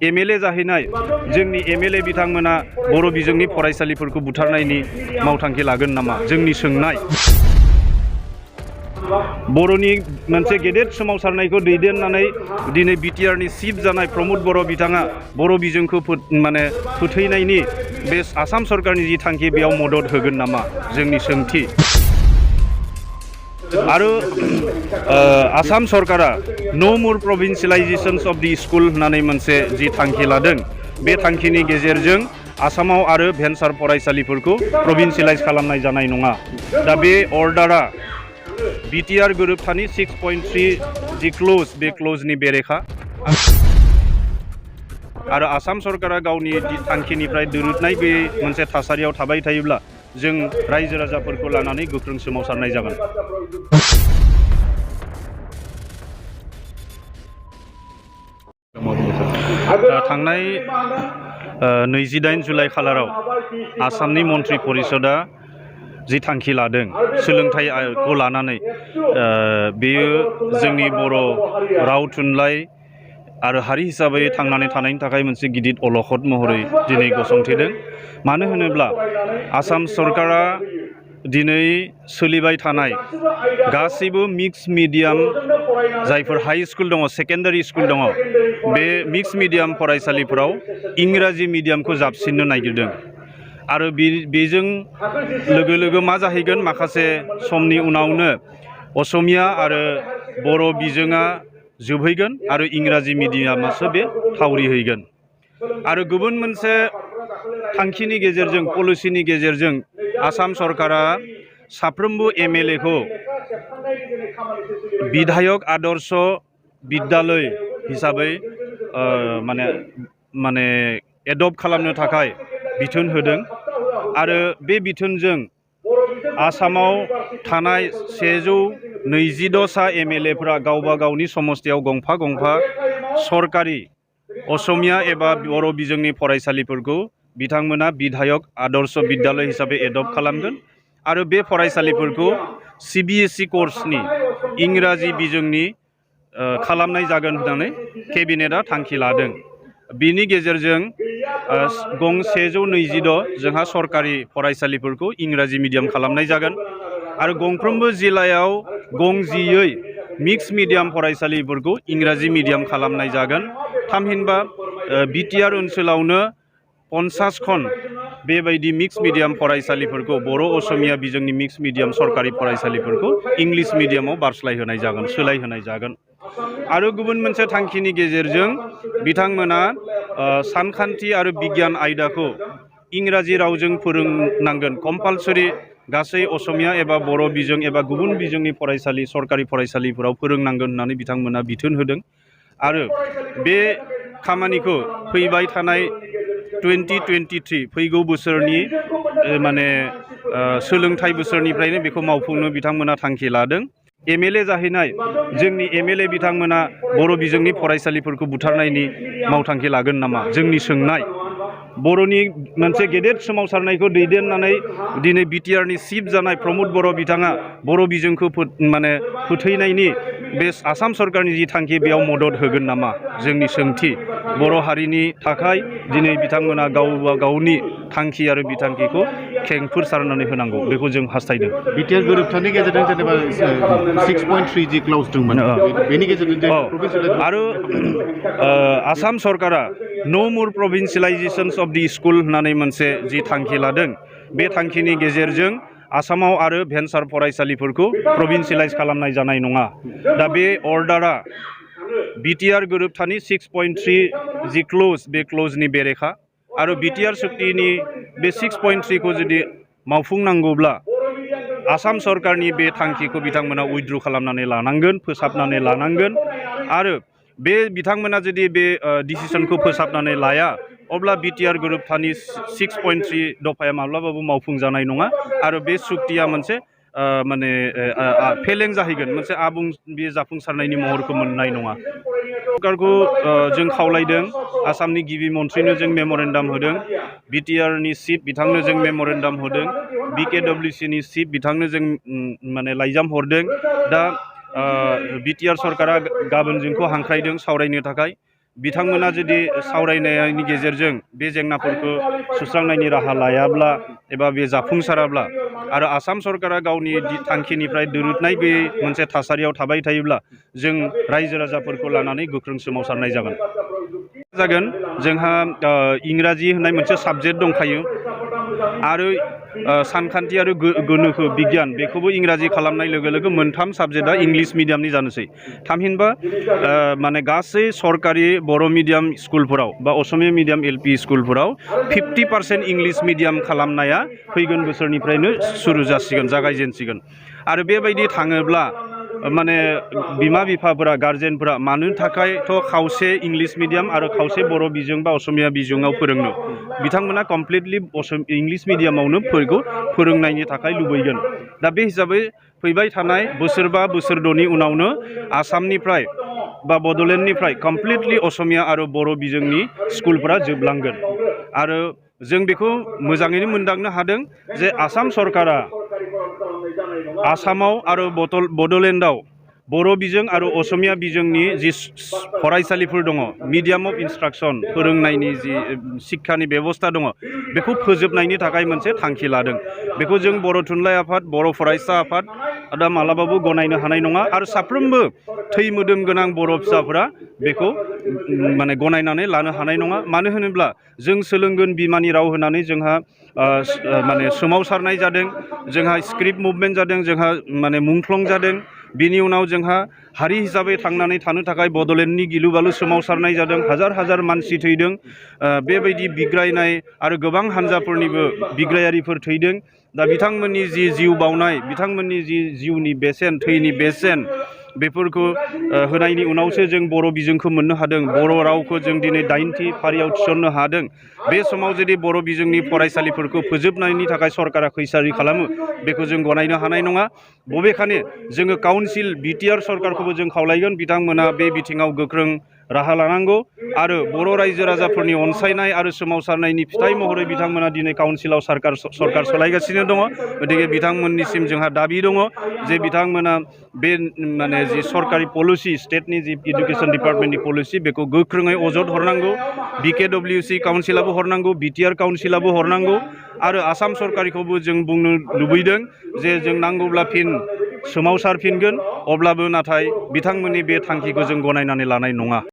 MLA जाहैनाय जोंनि MLA बिथांमोना बर' बिजोंनि फरायसालिफोरखौ बुथारनायनि मावथांखि लागोन नामा जोंनि सोंनाय बर'नि मोनसे गेदेर सोमावसारनायखौ दैदेननानै दिनै बिटिआरनि चिफ जानाय प्रमद बर' बिथाङा बर' बिजोंखौ फोथैनायनि बे आसाम सरकारनि जि थांखि बेयाव मदद होगोन नामा जोंनि सोंथि आरो आसाम सरकारा नो मोर प्रभिन्सियलाइजेशन्स अफ दि स्कुल होननानै मोनसे जि थांखि लादों बे थांखिनि गेजेरजों आसामाव आरो भेन्सार फरायसालिफोरखौ प्रभिन्सियलाइज खालामनाय जानाय नङा दा बे अर्डारा बिटिआर गोरोबथानि 6.3 जि क्ल'ज बे क्ल'जनि बेरेखा आरो आसाम सरकारा गावनि थांखिनिफ्राय दोरोदनाय गैयै मोनसे थासारियाव थाबाय थायोब्ला जों रायजो राजाफोरखौ लानानै गोख्रों सोमावसारनाय जागोन। थांनाय 28 जुलाइ खालाराव आसामनि मन्त्रि परिषदआ जि थांखि लादों सोलोंथाइखौ लानानै बेयो जोंनि बर' राव थुनलाइ आरो हारि हिसाबै थांनानै थानायनि थाखाय मोनसे गिदिर अलखद महरै दिनै गसंथेदों मानो होनोब्ला आसाम सरकारा दिनै सोलिबाय थानाय गासैबो मिक्स मिडियाम जायफोर हाई स्कुल दङ सेकेन्डारि स्कुल दङ बे मिक्स मिडियाम फरायसालिफोराव इंराजि मिडियामखौ जाबसिननो नागिरदों आरो बेजों लोगो लोगो मा जाहैगोन माखासे समनि उनावनो असमिया आरो बर' बिजोङा जोबहैगोन आरो इंराजि मिडियामासो बे थावरिहैगोन आरो गुबुन मोनसे थांखिनि गेजेरजों पलिसिनि गेजेरजों आसाम सरकारा साफ्रोमबो एमएलएखौ विधायक आदर्श विद्यालय हिसाबै माने एडप्ट खालामनो थाखाय बिथोन होदों आरो बे बिथोनजों आसामाव थानाय 122सा एमएलएफोरा गावबा गावनि समस्तियाव गंफा गंफा सरकारि असमिया एबा बर' बिजोंनि फरायसालिफोरखौ बिथांमोना विधायक आदर्श विद्यालय हिसाबै एडप्ट खालामगोन आरो बे फरायसालिफोरखौ सिबिएसइ कर्सनि इंराजि बिजोंनि खालामनाय जागोन होननानै केबिनेटआ थांखि लादों बिनि गेजेरजों गं 126 जोंहा सरकारि फरायसालिफोरखौ इंराजि मिडियाम खालामनाय जागोन आरो गंफ्रोमबो जिल्लायाव गं 10 मिक्स मिडियाम फरायसालिफोरखौ इंराजि मिडियाम खालामनाय जागोन थामहिनबा बिटिआर ओनसोलावनो 50 खन बेबायदि मिक्स मिडियाम फरायसालिफोरखौ बर' असमिया बिजोंनि मिक्स मिडियाम सरकारि फरायसालिफोरखौ इंलिश मिडियामाव बारस्लायहोनाय जागोन सोलायहोनाय जागोन आरो गुबुन मोनसे थांखिनि गेजेरजों बिथांमोना सानखान्थि आरो बिगियान आयदाखौ इंराजि रावजों फोरोंनांगोन कम्पालसरि गासै असमिया एबा बर' बिजों एबा गुबुन बिजोंनि फरायसालि सरकारि फरायसालिफोराव फोरोंनांगोन होननानै बिथांमोना बिथोन होदों आरो बे खामानिखौ फैबाय थानाय 2023 फैगौ बोसोरनि सोलोंथाइ बोसोरनिफ्रायनो बेखौ मावफुंनो बिथांमोना थांखि लादों एमएलए जाहैनाय जोंनि एमएलए बिथांमोना बर' बिजोंनि फरायसालिफोरखौ बुथारनायनि मावथांखि लागोन नामा जोंनि सोंनाय बर'नि मोनसे गेदेर सोमावसारनायखौ दैदेननानै दिनै बिटिआरनि चिफ जानाय प्रमद बर' बिथाङा बर' बिजोंखौ फोथैनायनि बे आसाम सरकारनि जि थांखि बेयाव मदद होगोन नामा जोंनि सोंथि बर' हारिनि थाखाय दिनै बिथांमोना गावबा गावनि थांखि आरो बिथांखिखौ खेंफोर सारनानै होनांगौ बेखौ जों हास्थायदों बिटिआर गोरोबथानि गेजेरजों जेनेबा 6.3 जि क्ल'ज दंमोन बेनि गेजेरजों आरो आसाम सरकारा नो मोर प्रभिन्सियलाइजेशन्स अफ दि स्कुल होननानै मोनसे जि थांखि लादों बे थांखिनि गेजेरजों आसामाव आरो भेन्सार फरायसालिफोरखौ प्रभिन्सियलाइज खालामनाय जानाय नङा दा बे अर्डारा बिटिआर गोरोबथानि 6.3 जि क्ल'ज बे क्ल'जनि बेरेखा आरो बिटिआर सुक्तिनि बे 6.3 खौ जुदि मावफुंनांगौब्ला आसाम सरकारनि बे थांखिखौ बिथांमोना उइथड्र खालामनानै लानांगोन फोसाबनानै लानांगोन आरो बे बिथांमोना जुदि बे डिसिसनखौ फोसाबनानै लाया अब्ला बिटिआर गोरोबथानि 6.3 दफाया माब्लाबाबो मावफुंजानाय नङा आरो बे सुक्तिया मोनसे फेलें जाहैगोन मोनसे आबुं बे जाफुंसारनायनि महरखौ मोननाय नङा सरकारखौ जों खावलायदों आसामनि गिबि मन्थ्रिनो जों मेम'रेन्डाम होदों बिटिआरनि चिफ बिथांनो जों मेम'रेन्डाम होदों बिकेडब्लिउसिनि चिफ बिथांनो जों लाइजाम हरदों दा बिटिआर सरकारा गाबोन जोंखौ हांख्रायदों सावरायनो थाखाय बिथांमोना जुदि सावरायनायनि गेजेरजों बे जेंनाफोरखौ सुस्रांनायनि राहा लायाब्ला एबा बे जाफुंसाराब्ला आरो आसाम सरकारा गावनि थांखिनिफ्राय दोरोदनाय गैयै मोनसे थासारियाव थाबाय थायोब्ला जों रायजो राजाफोरखौ लानानै गोख्रों सोमावसारनाय जागोन जोंहा इंराजि होननाय मोनसे साबजेक्ट दंखायो आरो सानखान्थि आरो गोनोखो बिगियान बेखौबो इंराजि खालामनाय लोगो लोगो मोनथाम साबजेक्टआ इंलिश मिडियामनि जानोसै थामहिनबा माने गासै सरकारि बर' मिडियाम स्कुलफोराव बा असमिया मिडियाम एलपि स्कुलफोराव 50% इंलिश मिडियाम खालामनाया फैगोन बोसोरनिफ्रायनो सुरु जासिगोन जागायजेनसिगोन आरो बेबायदि थाङोब्ला माने बिमा बिफाफोरा गार्जेनफोरा मानो थाखायथ' खावसे इंलिश मिडियाम आरो खावसे बर' बिजों बा असमिया बिजोङाव फोरोंनो बिथांमोना कमप्लिटलि इंलिश मिडियामावनो फोरोंनायनि थाखाय लुबैगोन दा बे हिसाबै फैबाय थानाय बोसोरबा बोसोरद'नि उनावनो आसामनिफ्राय बा बड'लेण्डनिफ्राय कमप्लिटलि असमिया आरो बर' बिजोंनि स्कुलफोरा जोबलांगोन आरो जों बेखौ मोजाङैनो मोनदांनो हादों जे आसाम सरकारा आसामाव आरो बड'लेण्डआव बर' बिजों आरो असमिया बिजोंनि जि फरायसालिफोर दङ मिडियाम अफ इन्सट्राक्सन फोरोंनायनि जि शिक्षानि बेबस्था दङ बेखौ फोजोबनायनि थाखाय मोनसे थांखि लादों बेखौ जों बर' थुनलाइ आफाद बर' फरायसा आफाद दा मालाबाबो गनायनो हानाय नङा आरो साफ्रोमबो थै मोदोम गोनां बर' फिसाफोरा बेखौ माने गनायनानै लानो हानाय नङा मानो होनोब्ला जों सोलोंगोन बिमानि राव होनानै जोंहा माने सोमावसारनाय जादों जोंहा स्क्रिप्ट मुभमेन्ट जादों जोंहा माने मुंख्लं जादों बिनि उनाव जोंहा हारि हिसाबै थांनानै थानो थाखाय बड'लेण्डनि गिलु बालु सोमावसारनाय जादों हाजार हाजार मानसि थैदों बेबायदि बिग्रायनाय आरो गोबां हान्जाफोरनिबो बिग्रायारिफोर थैदों दा बिथांमोननि जि जिउ बावनाय बिथांमोननि जि जिउनि बेसेन थैनि बेसेन बेफोरखौ होनायनि उनावसो जों बर' बिजोंखौ मोननो हादों बर' रावखौ जों दिनै 9थि फारियाव थिसननो हादों बे समाव जुदि बर' बिजोंनि फरायसालिफोरखौ फोजोबनायनि थाखाय सरकारा खैसारि खालामो बेखौ जों गनायनो हानाय नङा बबेखानि जोङो काउन्सिल बिटिआर सरकारखौबो जों खावलायगोन बिथांमोना बे बिथिङाव गोख्रों राहा लानांगौ आरो बर' रायजो राजाफोरनि अनसायनाय आरो सोमावसारनायनि फिथाइ महरै बिथांमोना दिनै काउन्सिलाव सरकार सालायगासिनो दङ गतिके बिथांमोननिसिम जोंहा दाबि दङ जे बिथांमोना बे माने जि सरकारि पलिसि स्टेटनि जि इडुकेसन डिपार्टमेन्टनि पलिसि बेखौ गोख्रोङै अजद हरनांगौ BKWC काउन्सिलाबो हरनांगौ बिटिआर काउन्सिलाबो हरनांगौ आरो आसाम सरकारिखौबो जों बुंनो लुबैदों जे जों नांगौब्ला फिन सोमावसारफिनगोन अब्लाबो नाथाय बिथांमोननि बे थांखिखौ जों गनायनानै लानाय नङा